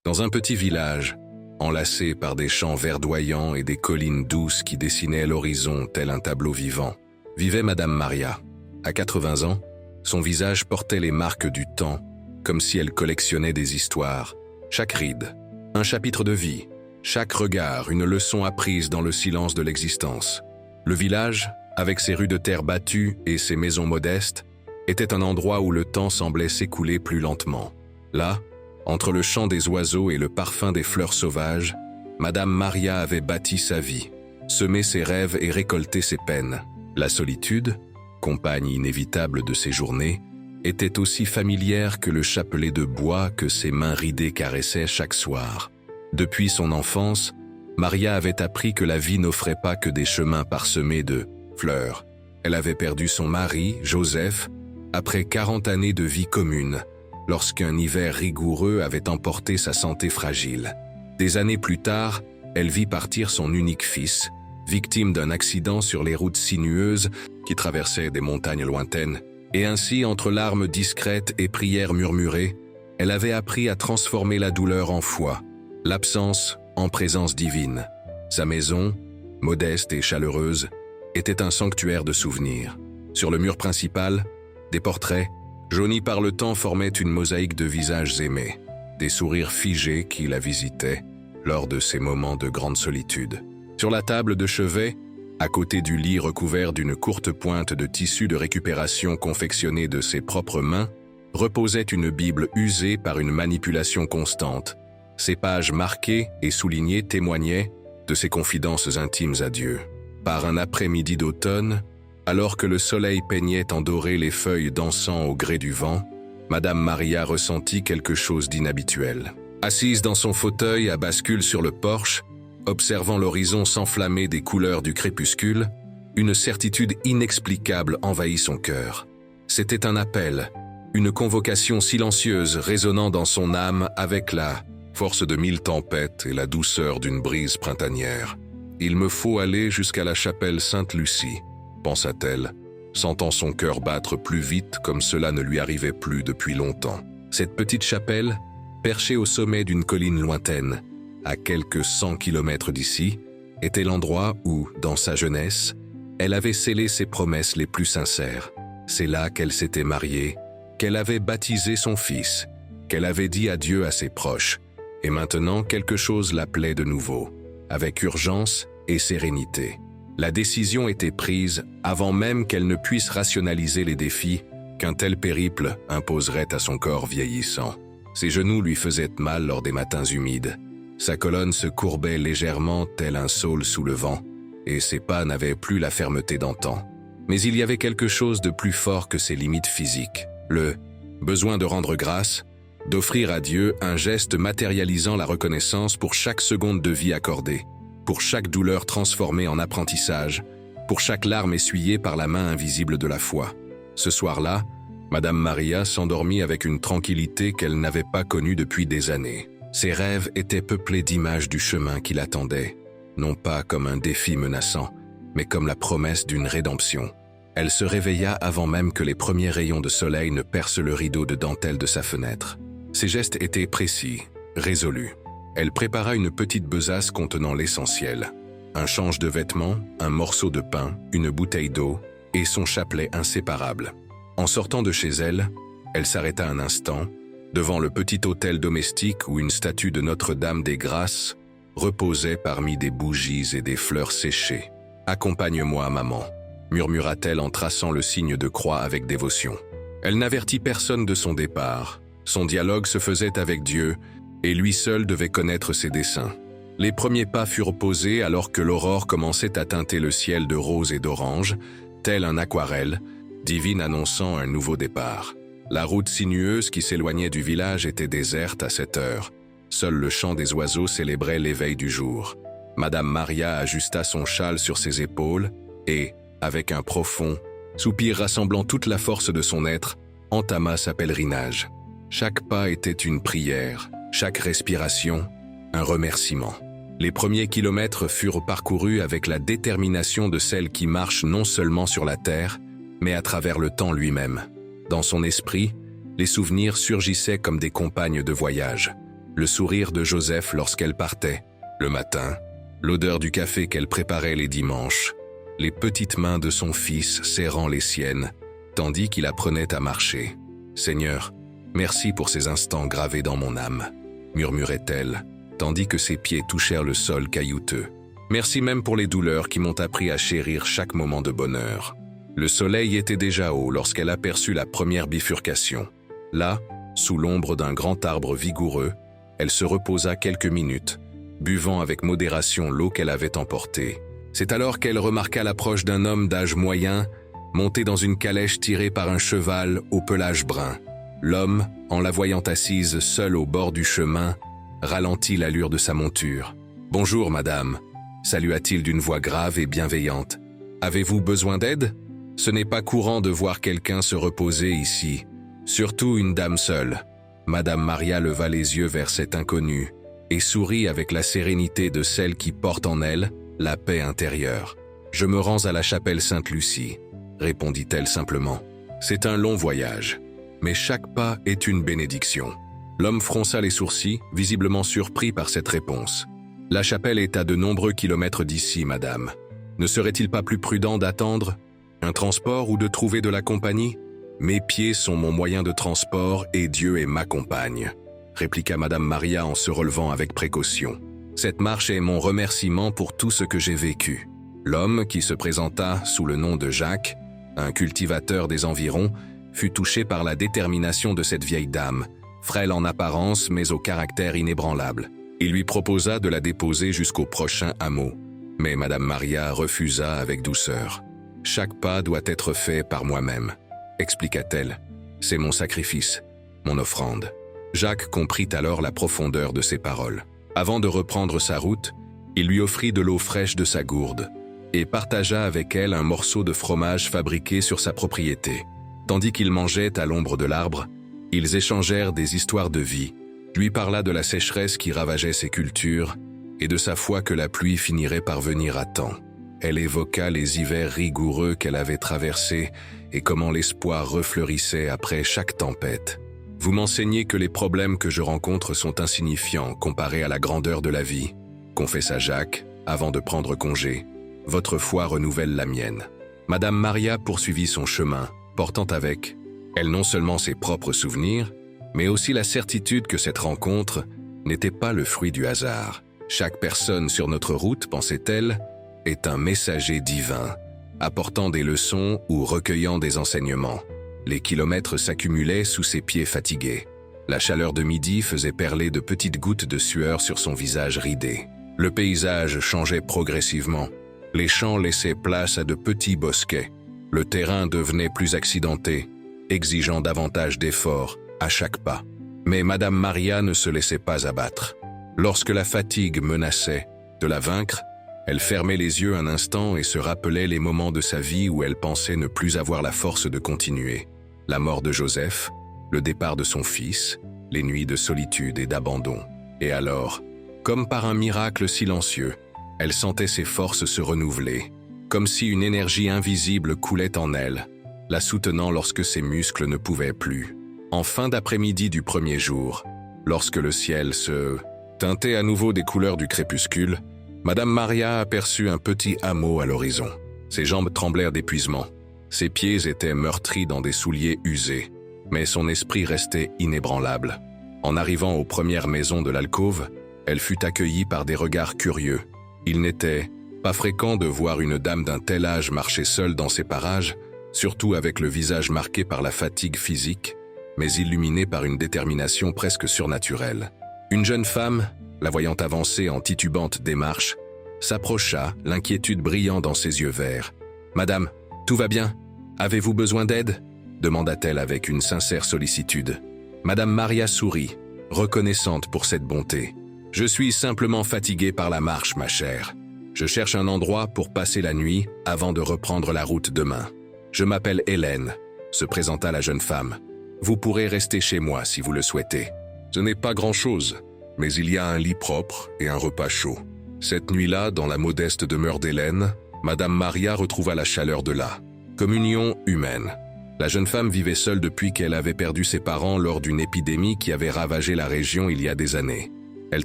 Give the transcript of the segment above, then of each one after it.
Dans un petit village, enlacé par des champs verdoyants et des collines douces qui dessinaient l'horizon tel un tableau vivant, vivait Madame Maria. À 80 ans, son visage portait les marques du temps, comme si elle collectionnait des histoires. Chaque ride, un chapitre de vie, chaque regard, une leçon apprise dans le silence de l'existence. Le village, avec ses rues de terre battues et ses maisons modestes, était un endroit où le temps semblait s'écouler plus lentement. Là, entre le chant des oiseaux et le parfum des fleurs sauvages, Madame Maria avait bâti sa vie, semé ses rêves et récolté ses peines. La solitude, compagne inévitable de ses journées, était aussi familière que le chapelet de bois que ses mains ridées caressaient chaque soir. Depuis son enfance, Maria avait appris que la vie n'offrait pas que des chemins parsemés de fleurs. Elle avait perdu son mari, Joseph, après 40 années de vie commune, lorsqu'un hiver rigoureux avait emporté sa santé fragile. Des années plus tard, elle vit partir son unique fils, victime d'un accident sur les routes sinueuses qui traversaient des montagnes lointaines, et ainsi, entre larmes discrètes et prières murmurées, elle avait appris à transformer la douleur en foi, l'absence en présence divine. Sa maison, modeste et chaleureuse, était un sanctuaire de souvenirs. Sur le mur principal, des portraits, jaunis par le temps, formaient une mosaïque de visages aimés, des sourires figés qui la visitaient lors de ces moments de grande solitude. Sur la table de chevet, à côté du lit recouvert d'une courte pointe de tissu de récupération confectionnée de ses propres mains, reposait une Bible usée par une manipulation constante. Ses pages marquées et soulignées témoignaient de ses confidences intimes à Dieu. Par un après-midi d'automne, alors que le soleil peignait en doré les feuilles dansant au gré du vent, Madame Maria ressentit quelque chose d'inhabituel. Assise dans son fauteuil à bascule sur le porche, observant l'horizon s'enflammer des couleurs du crépuscule, une certitude inexplicable envahit son cœur. C'était un appel, une convocation silencieuse résonnant dans son âme avec la force de 1000 tempêtes et la douceur d'une brise printanière. « Il me faut aller jusqu'à la chapelle Sainte-Lucie », pensa-t-elle, sentant son cœur battre plus vite comme cela ne lui arrivait plus depuis longtemps. Cette petite chapelle, perchée au sommet d'une colline lointaine, à quelques 100 kilomètres d'ici, était l'endroit où, dans sa jeunesse, elle avait scellé ses promesses les plus sincères. C'est là qu'elle s'était mariée, qu'elle avait baptisé son fils, qu'elle avait dit adieu à ses proches, et maintenant quelque chose l'appelait de nouveau, avec urgence et sérénité. La décision était prise avant même qu'elle ne puisse rationaliser les défis qu'un tel périple imposerait à son corps vieillissant. Ses genoux lui faisaient mal lors des matins humides. Sa colonne se courbait légèrement tel un saule sous le vent, et ses pas n'avaient plus la fermeté d'antan. Mais il y avait quelque chose de plus fort que ses limites physiques. Le besoin de rendre grâce, d'offrir à Dieu un geste matérialisant la reconnaissance pour chaque seconde de vie accordée, pour chaque douleur transformée en apprentissage, pour chaque larme essuyée par la main invisible de la foi. Ce soir-là, Madame Maria s'endormit avec une tranquillité qu'elle n'avait pas connue depuis des années. Ses rêves étaient peuplés d'images du chemin qui l'attendait, non pas comme un défi menaçant, mais comme la promesse d'une rédemption. Elle se réveilla avant même que les premiers rayons de soleil ne percent le rideau de dentelle de sa fenêtre. Ses gestes étaient précis, résolus. Elle prépara une petite besace contenant l'essentiel. Un change de vêtements, un morceau de pain, une bouteille d'eau et son chapelet inséparable. En sortant de chez elle, elle s'arrêta un instant, devant le petit autel domestique où une statue de Notre-Dame des Grâces reposait parmi des bougies et des fleurs séchées. « Accompagne-moi, maman », murmura-t-elle en traçant le signe de croix avec dévotion. Elle n'avertit personne de son départ. Son dialogue se faisait avec Dieu, et lui seul devait connaître ses desseins. Les premiers pas furent posés alors que l'aurore commençait à teinter le ciel de rose et d'orange, tel un aquarelle, divine annonçant un nouveau départ. La route sinueuse qui s'éloignait du village était déserte à cette heure. Seul le chant des oiseaux célébrait l'éveil du jour. Madame Maria ajusta son châle sur ses épaules et, avec un profond soupir rassemblant toute la force de son être, entama sa pèlerinage. Chaque pas était une prière, chaque respiration, un remerciement. Les premiers kilomètres furent parcourus avec la détermination de celle qui marche non seulement sur la terre, mais à travers le temps lui-même. Dans son esprit, les souvenirs surgissaient comme des compagnes de voyage. le sourire de Joseph lorsqu'elle partait, le matin, l'odeur du café qu'elle préparait les dimanches, les petites mains de son fils serrant les siennes, tandis qu'il apprenait à marcher. « Seigneur, merci pour ces instants gravés dans mon âme », murmurait-elle, tandis que ses pieds touchèrent le sol caillouteux. « Merci même pour les douleurs qui m'ont appris à chérir chaque moment de bonheur. » Le soleil était déjà haut lorsqu'elle aperçut la première bifurcation. Là, sous l'ombre d'un grand arbre vigoureux, elle se reposa quelques minutes, buvant avec modération l'eau qu'elle avait emportée. C'est alors qu'elle remarqua l'approche d'un homme d'âge moyen, monté dans une calèche tirée par un cheval au pelage brun. L'homme, en la voyant assise seule au bord du chemin, ralentit l'allure de sa monture. « Bonjour, madame », salua-t-il d'une voix grave et bienveillante. « Avez-vous besoin d'aide ? Ce n'est pas courant de voir quelqu'un se reposer ici, surtout une dame seule. » Madame Maria leva les yeux vers cet inconnu et sourit avec la sérénité de celle qui porte en elle la paix intérieure. « Je me rends à la chapelle Sainte-Lucie », répondit-elle simplement. « C'est un long voyage, mais chaque pas est une bénédiction. » L'homme fronça les sourcils, visiblement surpris par cette réponse. « La chapelle est à de nombreux kilomètres d'ici, madame. Ne serait-il pas plus prudent d'attendre un transport ou de trouver de la compagnie ? Mes pieds sont mon moyen de transport et Dieu est ma compagne, » répliqua madame Maria en se relevant avec précaution. « Cette marche est mon remerciement pour tout ce que j'ai vécu. » L'homme, qui se présenta sous le nom de Jacques, un cultivateur des environs, fut touché par la détermination de cette vieille dame, frêle en apparence mais au caractère inébranlable. Il lui proposa de la déposer jusqu'au prochain hameau, mais madame Maria refusa avec douceur. « Chaque pas doit être fait par moi-même, » expliqua-t-elle. « C'est mon sacrifice, mon offrande. » Jacques comprit alors la profondeur de ses paroles. Avant de reprendre sa route, il lui offrit de l'eau fraîche de sa gourde et partagea avec elle un morceau de fromage fabriqué sur sa propriété. Tandis qu'ils mangeaient à l'ombre de l'arbre, ils échangèrent des histoires de vie, lui parla de la sécheresse qui ravageait ses cultures et de sa foi que la pluie finirait par venir à temps. Elle évoqua les hivers rigoureux qu'elle avait traversés et comment l'espoir refleurissait après chaque tempête. « Vous m'enseignez que les problèmes que je rencontre sont insignifiants comparés à la grandeur de la vie, » confessa Jacques avant de prendre congé. « Votre foi renouvelle la mienne. » Madame Maria poursuivit son chemin, portant avec elle non seulement ses propres souvenirs, mais aussi la certitude que cette rencontre n'était pas le fruit du hasard. Chaque personne sur notre route, pensait-elle, est un messager divin, apportant des leçons ou recueillant des enseignements. Les kilomètres s'accumulaient sous ses pieds fatigués. La chaleur de midi faisait perler de petites gouttes de sueur sur son visage ridé. Le paysage changeait progressivement. Les champs laissaient place à de petits bosquets. Le terrain devenait plus accidenté, exigeant davantage d'efforts à chaque pas. Mais madame Maria ne se laissait pas abattre. Lorsque la fatigue menaçait de la vaincre, elle fermait les yeux un instant et se rappelait les moments de sa vie où elle pensait ne plus avoir la force de continuer. La mort de Joseph, le départ de son fils, les nuits de solitude et d'abandon. Et alors, comme par un miracle silencieux, elle sentait ses forces se renouveler, comme si une énergie invisible coulait en elle, la soutenant lorsque ses muscles ne pouvaient plus. En fin d'après-midi du premier jour, lorsque le ciel se teintait à nouveau des couleurs du crépuscule, madame Maria aperçut un petit hameau à l'horizon. Ses jambes tremblèrent d'épuisement. Ses pieds étaient meurtris dans des souliers usés, mais son esprit restait inébranlable. En arrivant aux premières maisons de l'alcôve, elle fut accueillie par des regards curieux. Il n'était pas fréquent de voir une dame d'un tel âge marcher seule dans ces parages, surtout avec le visage marqué par la fatigue physique, mais illuminé par une détermination presque surnaturelle. Une jeune femme, la voyant avancer en titubante démarche, s'approcha, l'inquiétude brillant dans ses yeux verts. « Madame, tout va bien ? Avez-vous besoin d'aide ?» demanda-t-elle avec une sincère sollicitude. Madame Maria sourit, reconnaissante pour cette bonté. « Je suis simplement fatiguée par la marche, ma chère. Je cherche un endroit pour passer la nuit avant de reprendre la route demain. Je m'appelle Hélène, » se présenta la jeune femme. « Vous pourrez rester chez moi si vous le souhaitez. Ce n'est pas grand-chose, mais il y a un lit propre et un repas chaud. » Cette nuit-là, dans la modeste demeure d'Hélène, Madame Maria retrouva la chaleur de la communion humaine. La jeune femme vivait seule depuis qu'elle avait perdu ses parents lors d'une épidémie qui avait ravagé la région il y a des années. Elle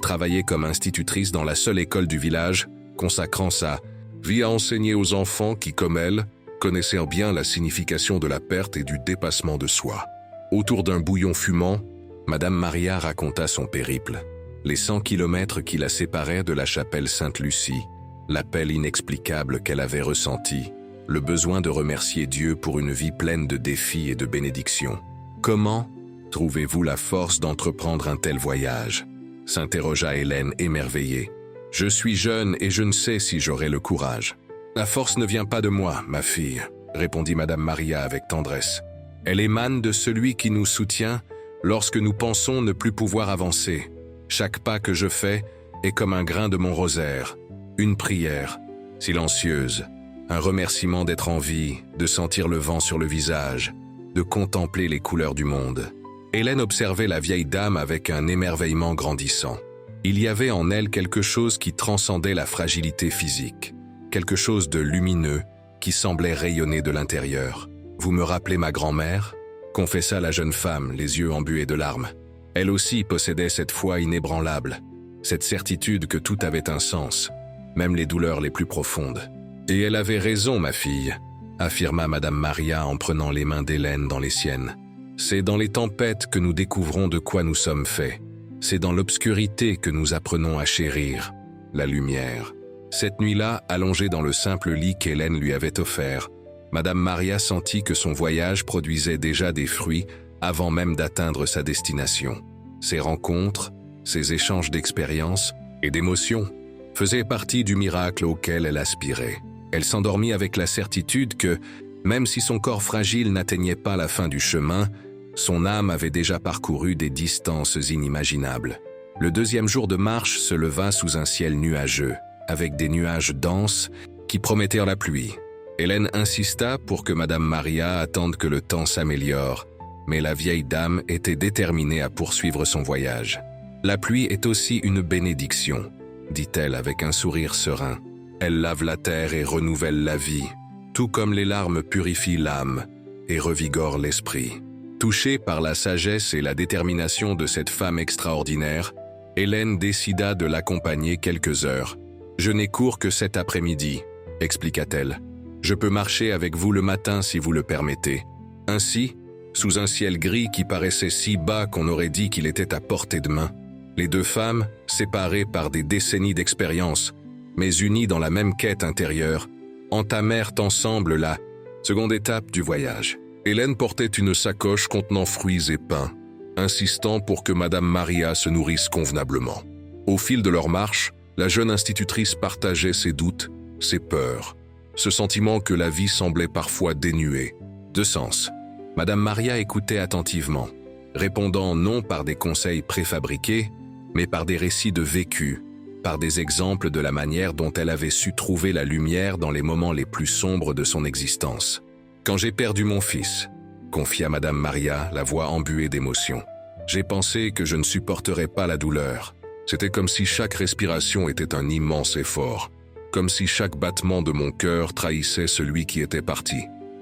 travaillait comme institutrice dans la seule école du village, consacrant sa vie à enseigner aux enfants qui, comme elle, connaissaient bien la signification de la perte et du dépassement de soi. Autour d'un bouillon fumant, Madame Maria raconta son périple, les 100 kilomètres qui la séparaient de la chapelle Sainte-Lucie, l'appel inexplicable qu'elle avait ressenti, le besoin de remercier Dieu pour une vie pleine de défis et de bénédictions. « Comment trouvez-vous la force d'entreprendre un tel voyage ?» s'interrogea Hélène émerveillée. « Je suis jeune et je ne sais si j'aurai le courage. »« La force ne vient pas de moi, ma fille, » répondit Madame Maria avec tendresse. « Elle émane de celui qui nous soutient lorsque nous pensons ne plus pouvoir avancer. Chaque pas que je fais est comme un grain de mon rosaire, une prière, silencieuse, un remerciement d'être en vie, de sentir le vent sur le visage, de contempler les couleurs du monde. » Hélène observait la vieille dame avec un émerveillement grandissant. Il y avait en elle quelque chose qui transcendait la fragilité physique, quelque chose de lumineux qui semblait rayonner de l'intérieur. « Vous me rappelez ma grand-mère » confessa la jeune femme, les yeux embués de larmes. Elle aussi possédait cette foi inébranlable, cette certitude que tout avait un sens, même les douleurs les plus profondes. « Et elle avait raison, ma fille » affirma Madame Maria en prenant les mains d'Hélène dans les siennes. C'est dans les tempêtes que nous découvrons de quoi nous sommes faits. C'est dans l'obscurité que nous apprenons à chérir la lumière. Cette nuit-là, allongée dans le simple lit qu'Hélène lui avait offert, Madame Maria sentit que son voyage produisait déjà des fruits avant même d'atteindre sa destination. Ces rencontres, ces échanges d'expériences et d'émotions faisaient partie du miracle auquel elle aspirait. Elle s'endormit avec la certitude que, même si son corps fragile n'atteignait pas la fin du chemin, son âme avait déjà parcouru des distances inimaginables. Le deuxième jour de marche se leva sous un ciel nuageux, avec des nuages denses qui promettèrent la pluie. Hélène insista pour que Madame Maria attende que le temps s'améliore, mais la vieille dame était déterminée à poursuivre son voyage. « La pluie est aussi une bénédiction », dit-elle avec un sourire serein. « Elle lave la terre et renouvelle la vie, tout comme les larmes purifient l'âme et revigorent l'esprit. » Touchée par la sagesse et la détermination de cette femme extraordinaire, Hélène décida de l'accompagner quelques heures. « Je n'ai cours que cet après-midi, » expliqua-t-elle. « Je peux marcher avec vous le matin si vous le permettez. » Ainsi, sous un ciel gris qui paraissait si bas qu'on aurait dit qu'il était à portée de main, les deux femmes, séparées par des décennies d'expérience, mais unies dans la même quête intérieure, entamèrent ensemble la seconde étape du voyage. Hélène portait une sacoche contenant fruits et pain, insistant pour que Madame Maria se nourrisse convenablement. Au fil de leur marche, la jeune institutrice partageait ses doutes, ses peurs, ce sentiment que la vie semblait parfois dénuée de sens. Madame Maria écoutait attentivement, répondant non par des conseils préfabriqués, mais par des récits de vécu, par des exemples de la manière dont elle avait su trouver la lumière dans les moments les plus sombres de son existence. « Quand j'ai perdu mon fils, » confia Madame Maria, la voix embuée d'émotion, « j'ai pensé que je ne supporterais pas la douleur. C'était comme si chaque respiration était un immense effort, comme si chaque battement de mon cœur trahissait celui qui était parti.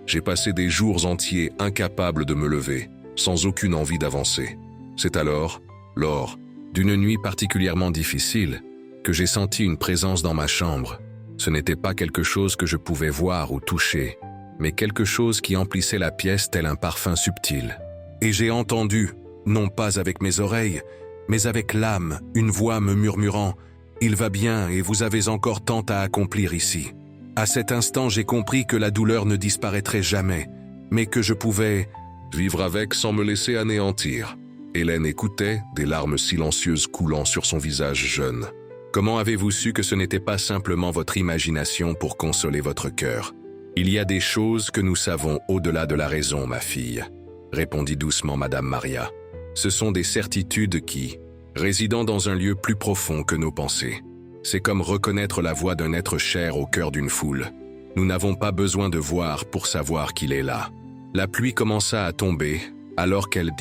J'ai passé des jours entiers incapable de me lever, sans aucune envie d'avancer. C'est alors, lors d'une nuit particulièrement difficile, que j'ai senti une présence dans ma chambre. Ce n'était pas quelque chose que je pouvais voir ou toucher, mais quelque chose qui emplissait la pièce tel un parfum subtil. Et j'ai entendu, non pas avec mes oreilles, mais avec l'âme, une voix me murmurant « Il va bien et vous avez encore tant à accomplir ici. » À cet instant, j'ai compris que la douleur ne disparaîtrait jamais, mais que je pouvais vivre avec sans me laisser anéantir. Hélène écoutait, des larmes silencieuses coulant sur son visage jeune. « Comment avez-vous su que ce n'était pas simplement votre imagination pour consoler votre cœur ? Il y a des choses que nous savons au-delà de la raison, ma fille, » répondit doucement Madame Maria. « Ce sont des certitudes qui, résidant dans un lieu plus profond que nos pensées, c'est comme reconnaître la voix d'un être cher au cœur d'une foule. Nous n'avons pas besoin de voir pour savoir qu'il est là. » La pluie commença à tomber, alors qu'elle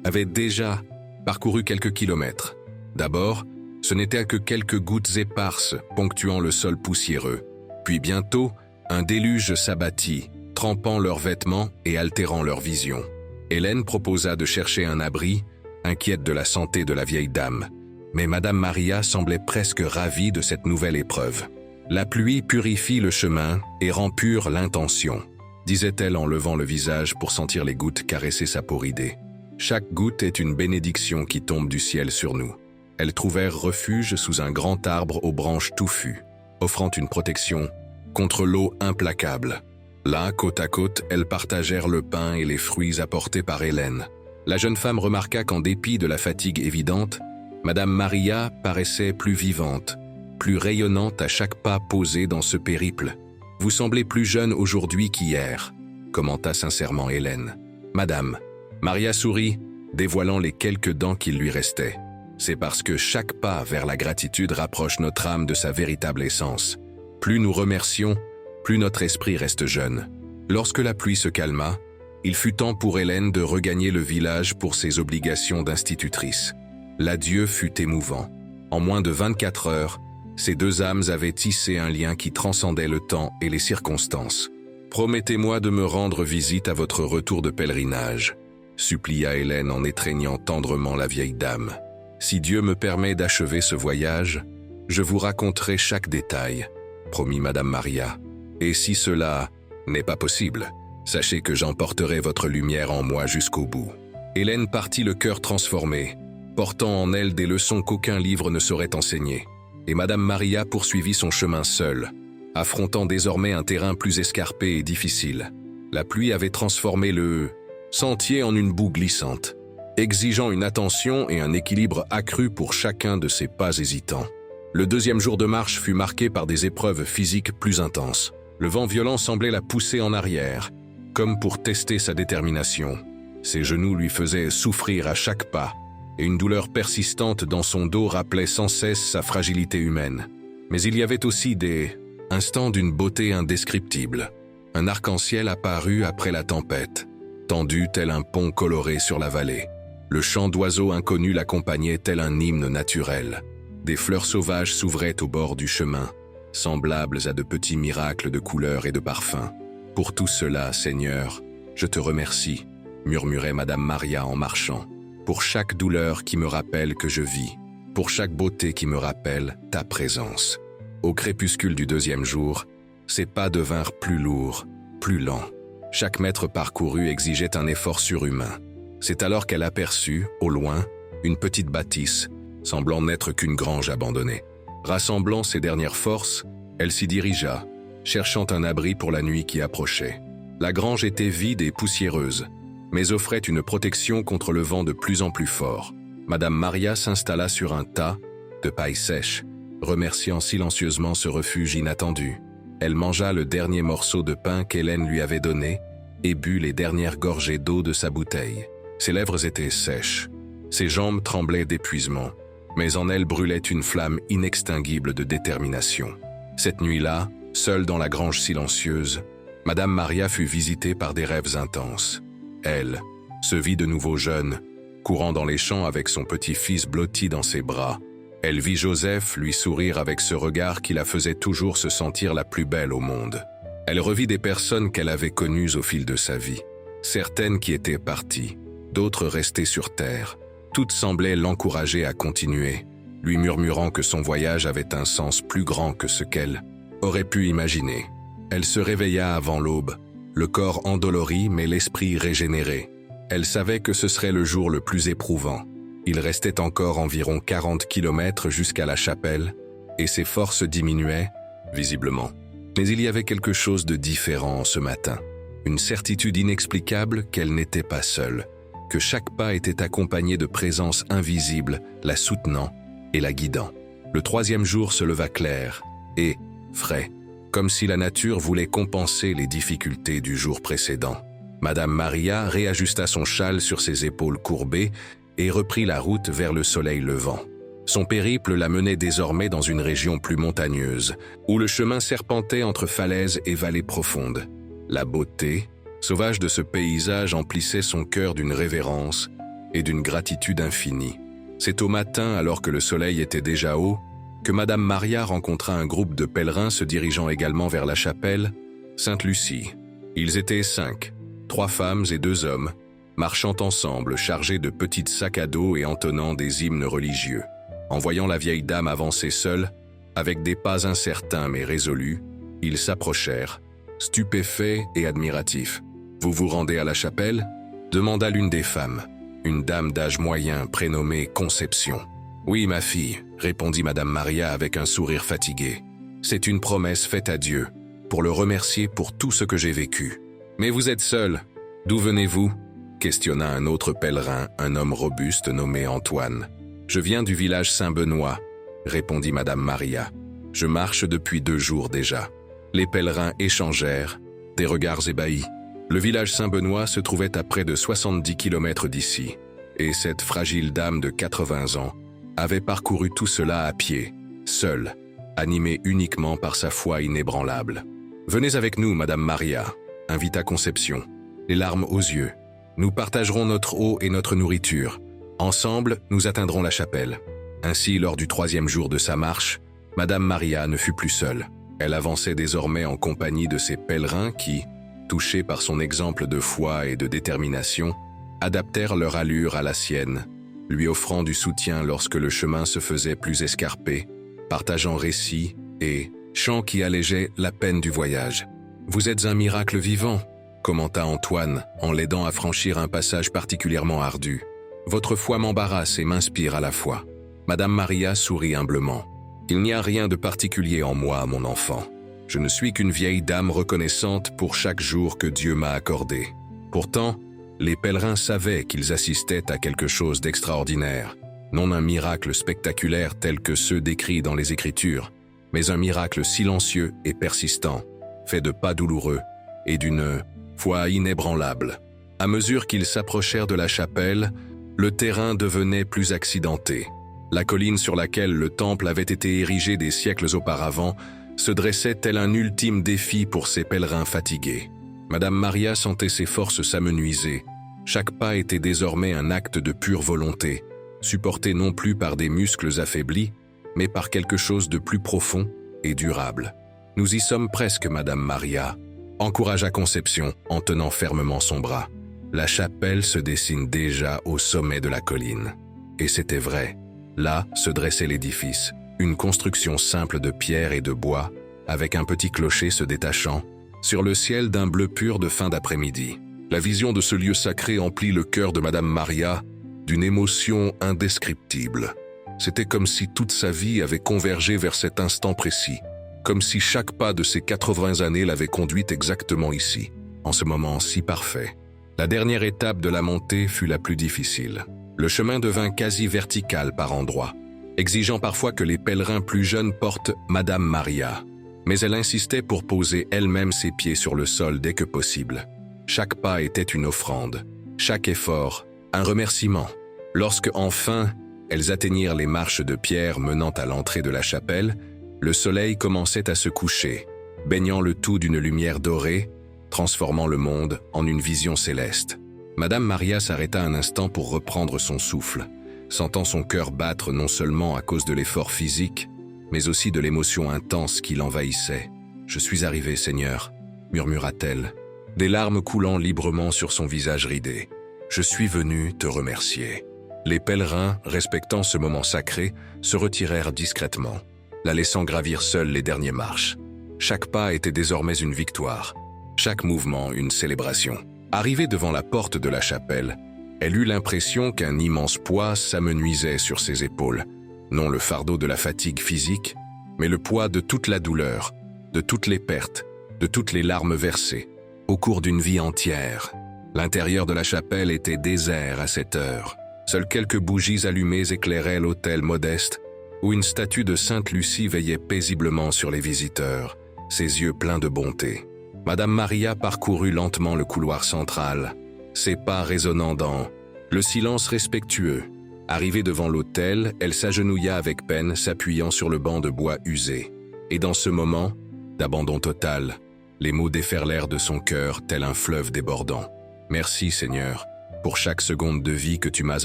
avait déjà parcouru quelques kilomètres. D'abord, ce n'étaient que quelques gouttes éparses ponctuant le sol poussiéreux. Puis bientôt, un déluge s'abattit, trempant leurs vêtements et altérant leur vision. Hélène proposa de chercher un abri, inquiète de la santé de la vieille dame. Mais Madame Maria semblait presque ravie de cette nouvelle épreuve. « La pluie purifie le chemin et rend pure l'intention », disait-elle en levant le visage pour sentir les gouttes caresser sa peau ridée. « Chaque goutte est une bénédiction qui tombe du ciel sur nous. » Elles trouvèrent refuge sous un grand arbre aux branches touffues, offrant une protection contre l'eau implacable. Là, côte à côte, elles partagèrent le pain et les fruits apportés par Hélène. La jeune femme remarqua qu'en dépit de la fatigue évidente, Madame Maria paraissait plus vivante, plus rayonnante à chaque pas posé dans ce périple. « Vous semblez plus jeune aujourd'hui qu'hier », commenta sincèrement Hélène. « Madame », Maria sourit, dévoilant les quelques dents qu'il lui restaient. « C'est parce que chaque pas vers la gratitude rapproche notre âme de sa véritable essence. Plus nous remercions, plus notre esprit reste jeune. » Lorsque la pluie se calma, il fut temps pour Hélène de regagner le village pour ses obligations d'institutrice. L'adieu fut émouvant. En moins de 24 heures, ces deux âmes avaient tissé un lien qui transcendait le temps et les circonstances. « Promettez-moi de me rendre visite à votre retour de pèlerinage », supplia Hélène en étreignant tendrement la vieille dame. « Si Dieu me permet d'achever ce voyage, je vous raconterai chaque détail, » promit Madame Maria. « Et si cela n'est pas possible, sachez que j'emporterai votre lumière en moi jusqu'au bout. » Hélène partit le cœur transformé, portant en elle des leçons qu'aucun livre ne saurait enseigner. Et Madame Maria poursuivit son chemin seule, affrontant désormais un terrain plus escarpé et difficile. La pluie avait transformé le sentier en une boue glissante, exigeant une attention et un équilibre accru pour chacun de ses pas hésitants. Le deuxième jour de marche fut marqué par des épreuves physiques plus intenses. Le vent violent semblait la pousser en arrière, comme pour tester sa détermination. Ses genoux lui faisaient souffrir à chaque pas, et une douleur persistante dans son dos rappelait sans cesse sa fragilité humaine. Mais il y avait aussi des instants d'une beauté indescriptible. Un arc-en-ciel apparut après la tempête, tendu tel un pont coloré sur la vallée. Le chant d'oiseaux inconnus l'accompagnait tel un hymne naturel. Des fleurs sauvages s'ouvraient au bord du chemin, semblables à de petits miracles de couleurs et de parfums. « Pour tout cela, Seigneur, je te remercie », murmurait Madame Maria en marchant. « Pour chaque douleur qui me rappelle que je vis, pour chaque beauté qui me rappelle ta présence. » Au crépuscule du deuxième jour, ses pas devinrent plus lourds, plus lents. Chaque mètre parcouru exigeait un effort surhumain. C'est alors qu'elle aperçut, au loin, une petite bâtisse, semblant n'être qu'une grange abandonnée. Rassemblant ses dernières forces, elle s'y dirigea, cherchant un abri pour la nuit qui approchait. La grange était vide et poussiéreuse, mais offrait une protection contre le vent de plus en plus fort. Madame Maria s'installa sur un tas de paille sèche, remerciant silencieusement ce refuge inattendu. Elle mangea le dernier morceau de pain qu'Hélène lui avait donné et but les dernières gorgées d'eau de sa bouteille. Ses lèvres étaient sèches, ses jambes tremblaient d'épuisement, mais en elle brûlait une flamme inextinguible de détermination. Cette nuit-là, seule dans la grange silencieuse, Madame Maria fut visitée par des rêves intenses. Elle se vit de nouveau jeune, courant dans les champs avec son petit-fils blotti dans ses bras. Elle vit Joseph lui sourire avec ce regard qui la faisait toujours se sentir la plus belle au monde. Elle revit des personnes qu'elle avait connues au fil de sa vie. Certaines qui étaient parties, d'autres restées sur terre. Toutes semblaient l'encourager à continuer, lui murmurant que son voyage avait un sens plus grand que ce qu'elle aurait pu imaginer. Elle se réveilla avant l'aube, le corps endolori mais l'esprit régénéré. Elle savait que ce serait le jour le plus éprouvant. Il restait encore environ 40 kilomètres jusqu'à la chapelle, et ses forces diminuaient, visiblement. Mais il y avait quelque chose de différent ce matin. Une certitude inexplicable qu'elle n'était pas seule, que chaque pas était accompagné de présences invisibles, la soutenant et la guidant. Le troisième jour se leva clair et frais, comme si la nature voulait compenser les difficultés du jour précédent. Madame Maria réajusta son châle sur ses épaules courbées et reprit la route vers le soleil levant. Son périple la menait désormais dans une région plus montagneuse, où le chemin serpentait entre falaises et vallées profondes. La beauté sauvage de ce paysage emplissait son cœur d'une révérence et d'une gratitude infinie. C'est au matin, alors que le soleil était déjà haut, que Madame Maria rencontra un groupe de pèlerins se dirigeant également vers la chapelle Sainte-Lucie. Ils étaient 5, 3 femmes et 2 hommes, marchant ensemble, chargés de petits sacs à dos et entonnant des hymnes religieux. En voyant la vieille dame avancer seule, avec des pas incertains mais résolus, ils s'approchèrent, stupéfaits et admiratifs. « Vous vous rendez à la chapelle ?» demanda l'une des femmes, une dame d'âge moyen prénommée Conception. « Oui, ma fille, » répondit Madame Maria avec un sourire fatigué. « C'est une promesse faite à Dieu, pour le remercier pour tout ce que j'ai vécu. »« Mais vous êtes seule. D'où venez-vous » questionna un autre pèlerin, un homme robuste nommé Antoine. « Je viens du village Saint-Benoît, » répondit Madame Maria. « Je marche depuis 2 jours déjà. » Les pèlerins échangèrent, des regards ébahis. Le village Saint-Benoît se trouvait à près de 70 km d'ici, et cette fragile dame de 80 ans avait parcouru tout cela à pied, seule, animée uniquement par sa foi inébranlable. « Venez avec nous, Madame Maria » invita Conception, les larmes aux yeux. « Nous partagerons notre eau et notre nourriture. Ensemble, nous atteindrons la chapelle. » Ainsi, lors du 3e jour de sa marche, Madame Maria ne fut plus seule. Elle avançait désormais en compagnie de ses pèlerins qui, touchés par son exemple de foi et de détermination, adaptèrent leur allure à la sienne, lui offrant du soutien lorsque le chemin se faisait plus escarpé, partageant récits et chants qui allégeaient la peine du voyage. « Vous êtes un miracle vivant », commenta Antoine en l'aidant à franchir un passage particulièrement ardu. « Votre foi m'embarrasse et m'inspire à la fois. » Madame Maria sourit humblement. « Il n'y a rien de particulier en moi, mon enfant. Je ne suis qu'une vieille dame reconnaissante pour chaque jour que Dieu m'a accordé. » Pourtant, les pèlerins savaient qu'ils assistaient à quelque chose d'extraordinaire, non un miracle spectaculaire tel que ceux décrits dans les Écritures, mais un miracle silencieux et persistant, fait de pas douloureux et d'une foi inébranlable. À mesure qu'ils s'approchèrent de la chapelle, le terrain devenait plus accidenté. La colline sur laquelle le temple avait été érigé des siècles auparavant se dressait tel un ultime défi pour ces pèlerins fatigués. Madame Maria sentait ses forces s'amenuiser. Chaque pas était désormais un acte de pure volonté, supporté non plus par des muscles affaiblis, mais par quelque chose de plus profond et durable. « Nous y sommes presque, Madame Maria », encouragea Conception en tenant fermement son bras. La chapelle se dessine déjà au sommet de la colline. Et c'était vrai. Là se dressait l'édifice, une construction simple de pierre et de bois, avec un petit clocher se détachant, sur le ciel d'un bleu pur de fin d'après-midi. La vision de ce lieu sacré emplit le cœur de Madame Maria d'une émotion indescriptible. C'était comme si toute sa vie avait convergé vers cet instant précis, comme si chaque pas de ses 80 années l'avait conduite exactement ici, en ce moment si parfait. La dernière étape de la montée fut la plus difficile. Le chemin devint quasi vertical par endroits, exigeant parfois que les pèlerins plus jeunes portent Madame Maria. Mais elle insistait pour poser elle-même ses pieds sur le sol dès que possible. Chaque pas était une offrande, chaque effort, un remerciement. Lorsque, enfin, elles atteignirent les marches de pierre menant à l'entrée de la chapelle, le soleil commençait à se coucher, baignant le tout d'une lumière dorée, transformant le monde en une vision céleste. Madame Maria s'arrêta un instant pour reprendre son souffle, sentant son cœur battre non seulement à cause de l'effort physique, mais aussi de l'émotion intense qui l'envahissait. « Je suis arrivée, Seigneur », murmura-t-elle, des larmes coulant librement sur son visage ridé. « Je suis venue te remercier. » Les pèlerins, respectant ce moment sacré, se retirèrent discrètement, la laissant gravir seule les dernières marches. Chaque pas était désormais une victoire, chaque mouvement une célébration. Arrivée devant la porte de la chapelle, elle eut l'impression qu'un immense poids s'amenuisait sur ses épaules. Non le fardeau de la fatigue physique, mais le poids de toute la douleur, de toutes les pertes, de toutes les larmes versées, au cours d'une vie entière. L'intérieur de la chapelle était désert à cette heure. Seules quelques bougies allumées éclairaient l'autel modeste, où une statue de Sainte Lucie veillait paisiblement sur les visiteurs, ses yeux pleins de bonté. Madame Maria parcourut lentement le couloir central, ses pas résonnant dans le silence respectueux. Arrivée devant l'autel, elle s'agenouilla avec peine, s'appuyant sur le banc de bois usé. Et dans ce moment d'abandon total, les mots déferlèrent de son cœur tel un fleuve débordant. « Merci, Seigneur, pour chaque seconde de vie que tu m'as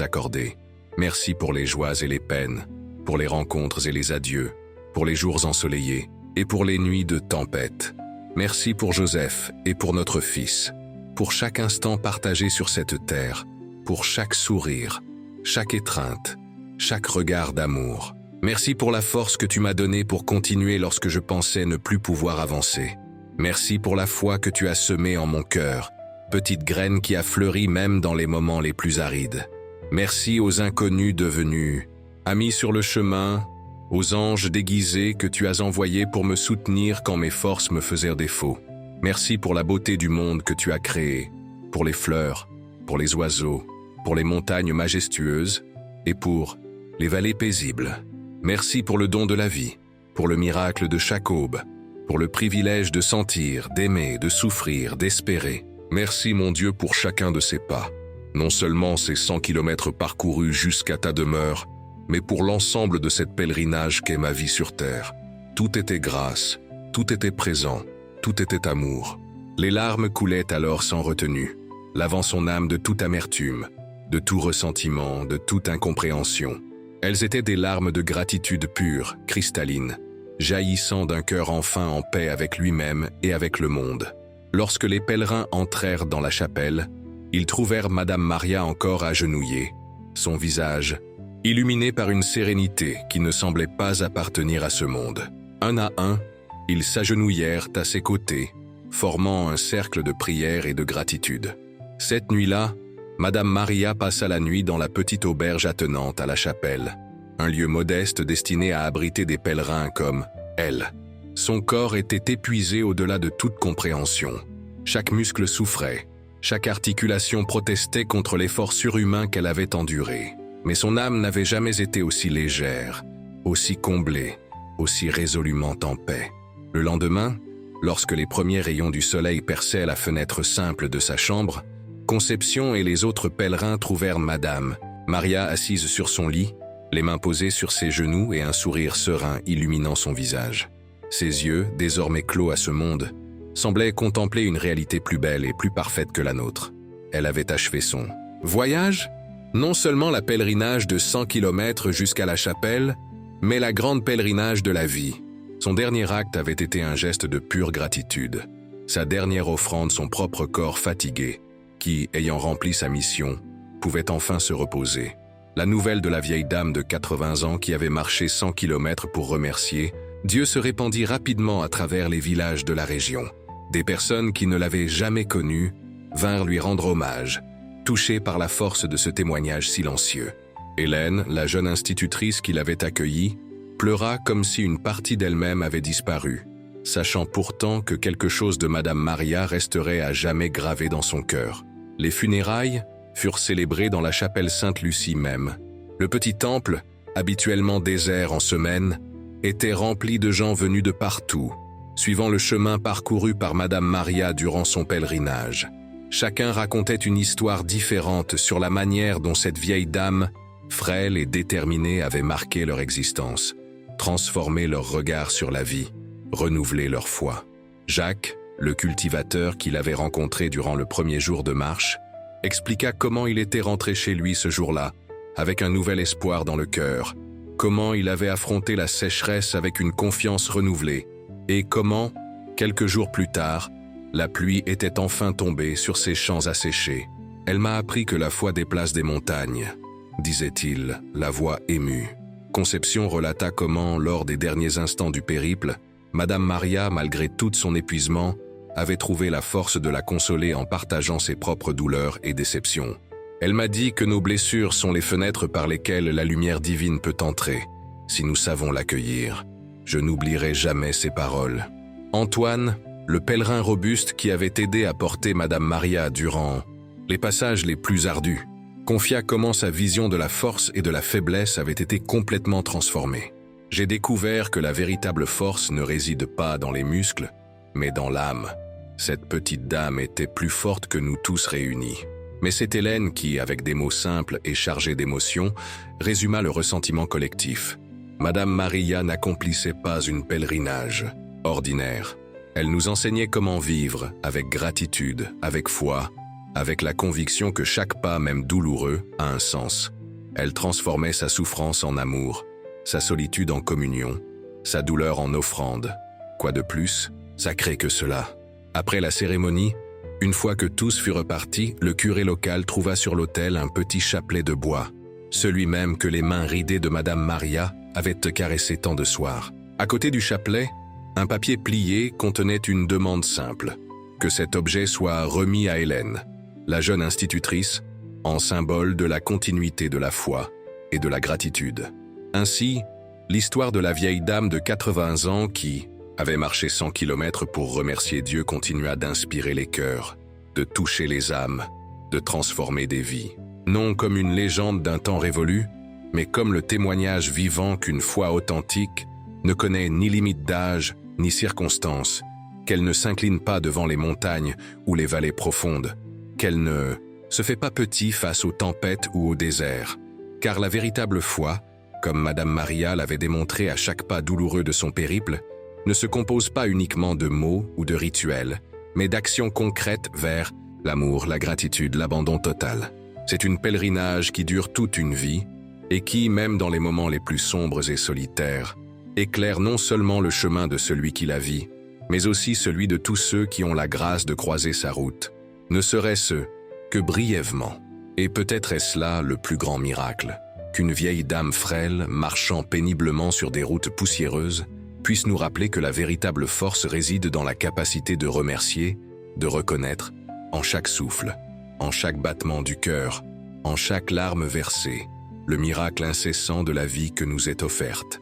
accordée. Merci pour les joies et les peines, pour les rencontres et les adieux, pour les jours ensoleillés et pour les nuits de tempête. Merci pour Joseph et pour notre fils, pour chaque instant partagé sur cette terre, pour chaque sourire, chaque étreinte, chaque regard d'amour. Merci pour la force que tu m'as donnée pour continuer lorsque je pensais ne plus pouvoir avancer. Merci pour la foi que tu as semée en mon cœur, petite graine qui a fleuri même dans les moments les plus arides. Merci aux inconnus devenus amis sur le chemin, aux anges déguisés que tu as envoyés pour me soutenir quand mes forces me faisaient défaut. Merci pour la beauté du monde que tu as créé, pour les fleurs, pour les oiseaux, pour les montagnes majestueuses et pour les vallées paisibles. Merci pour le don de la vie, pour le miracle de chaque aube, pour le privilège de sentir, d'aimer, de souffrir, d'espérer. Merci mon Dieu pour chacun de ces pas, non seulement ces 100 kilomètres parcourus jusqu'à ta demeure, mais pour l'ensemble de cette pèlerinage qu'est ma vie sur terre. Tout était grâce, tout était présent, tout était amour. Les larmes coulaient alors sans retenue, lavant son âme de toute amertume, de tout ressentiment, de toute incompréhension. Elles étaient des larmes de gratitude pure, cristalline, jaillissant d'un cœur enfin en paix avec lui-même et avec le monde. Lorsque les pèlerins entrèrent dans la chapelle, ils trouvèrent Madame Maria encore agenouillée, son visage illuminé par une sérénité qui ne semblait pas appartenir à ce monde. Un à un, ils s'agenouillèrent à ses côtés, formant un cercle de prière et de gratitude. Cette nuit-là, Madame Maria passa la nuit dans la petite auberge attenante à la chapelle, un lieu modeste destiné à abriter des pèlerins comme elle. Son corps était épuisé au-delà de toute compréhension. Chaque muscle souffrait, chaque articulation protestait contre l'effort surhumain qu'elle avait enduré. Mais son âme n'avait jamais été aussi légère, aussi comblée, aussi résolument en paix. Le lendemain, lorsque les premiers rayons du soleil perçaient la fenêtre simple de sa chambre, Conception et les autres pèlerins trouvèrent Madame Maria assise sur son lit, les mains posées sur ses genoux et un sourire serein illuminant son visage. Ses yeux, désormais clos à ce monde, semblaient contempler une réalité plus belle et plus parfaite que la nôtre. Elle avait achevé son voyage, non seulement la pèlerinage de 100 kilomètres jusqu'à la chapelle, mais la grande pèlerinage de la vie. Son dernier acte avait été un geste de pure gratitude, sa dernière offrande son propre corps fatigué, qui, ayant rempli sa mission, pouvait enfin se reposer. La nouvelle de la vieille dame de 80 ans qui avait marché 100 kilomètres pour remercier, Dieu se répandit rapidement à travers les villages de la région. Des personnes qui ne l'avaient jamais connue vinrent lui rendre hommage, touchées par la force de ce témoignage silencieux. Hélène, la jeune institutrice qui l'avait accueillie, pleura comme si une partie d'elle-même avait disparu, sachant pourtant que quelque chose de Madame Maria resterait à jamais gravé dans son cœur. Les funérailles furent célébrées dans la chapelle Sainte-Lucie même. Le petit temple, habituellement désert en semaine, était rempli de gens venus de partout, suivant le chemin parcouru par Madame Maria durant son pèlerinage. Chacun racontait une histoire différente sur la manière dont cette vieille dame, frêle et déterminée, avait marqué leur existence, transformé leur regard sur la vie, renouvelé leur foi. Jacques, le cultivateur qu'il avait rencontré durant le premier jour de marche, expliqua comment il était rentré chez lui ce jour-là, avec un nouvel espoir dans le cœur, comment il avait affronté la sécheresse avec une confiance renouvelée, et comment, quelques jours plus tard, la pluie était enfin tombée sur ces champs asséchés. Elle m'a appris que la foi déplace des montagnes, disait-il, la voix émue. Conception relata comment, lors des derniers instants du périple, Madame Maria, malgré tout son épuisement, avait trouvé la force de la consoler en partageant ses propres douleurs et déceptions. Elle m'a dit que nos blessures sont les fenêtres par lesquelles la lumière divine peut entrer, si nous savons l'accueillir. Je n'oublierai jamais ces paroles. Antoine, le pèlerin robuste qui avait aidé à porter Madame Maria durant les passages les plus ardus, confia comment sa vision de la force et de la faiblesse avait été complètement transformée. J'ai découvert que la véritable force ne réside pas dans les muscles, mais dans l'âme. Cette petite dame était plus forte que nous tous réunis. Mais c'est Hélène qui, avec des mots simples et chargés d'émotion, résuma le ressentiment collectif. Madame Maria n'accomplissait pas une pèlerinage ordinaire. Elle nous enseignait comment vivre avec gratitude, avec foi, avec la conviction que chaque pas, même douloureux, a un sens. Elle transformait sa souffrance en amour, sa solitude en communion, sa douleur en offrande. Quoi de plus? Sacré que cela. Après la cérémonie, une fois que tous furent repartis, le curé local trouva sur l'autel un petit chapelet de bois, celui même que les mains ridées de Madame Maria avaient caressé tant de soirs. À côté du chapelet, un papier plié contenait une demande simple, que cet objet soit remis à Hélène, la jeune institutrice, en symbole de la continuité de la foi et de la gratitude. Ainsi, l'histoire de la vieille dame de 80 ans qui avait marché 100 kilomètres pour remercier Dieu continua d'inspirer les cœurs, de toucher les âmes, de transformer des vies. Non comme une légende d'un temps révolu, mais comme le témoignage vivant qu'une foi authentique ne connaît ni limite d'âge, ni circonstance, qu'elle ne s'incline pas devant les montagnes ou les vallées profondes, qu'elle ne se fait pas petit face aux tempêtes ou au désert, car la véritable foi, comme Madame Maria l'avait démontré à chaque pas douloureux de son périple, ne se compose pas uniquement de mots ou de rituels, mais d'actions concrètes vers l'amour, la gratitude, l'abandon total. C'est un pèlerinage qui dure toute une vie et qui, même dans les moments les plus sombres et solitaires, éclaire non seulement le chemin de celui qui la vit, mais aussi celui de tous ceux qui ont la grâce de croiser sa route, ne serait-ce que brièvement. Et peut-être est-ce là le plus grand miracle, qu'une vieille dame frêle, marchant péniblement sur des routes poussiéreuses, puisse nous rappeler que la véritable force réside dans la capacité de remercier, de reconnaître, en chaque souffle, en chaque battement du cœur, en chaque larme versée, le miracle incessant de la vie que nous est offerte.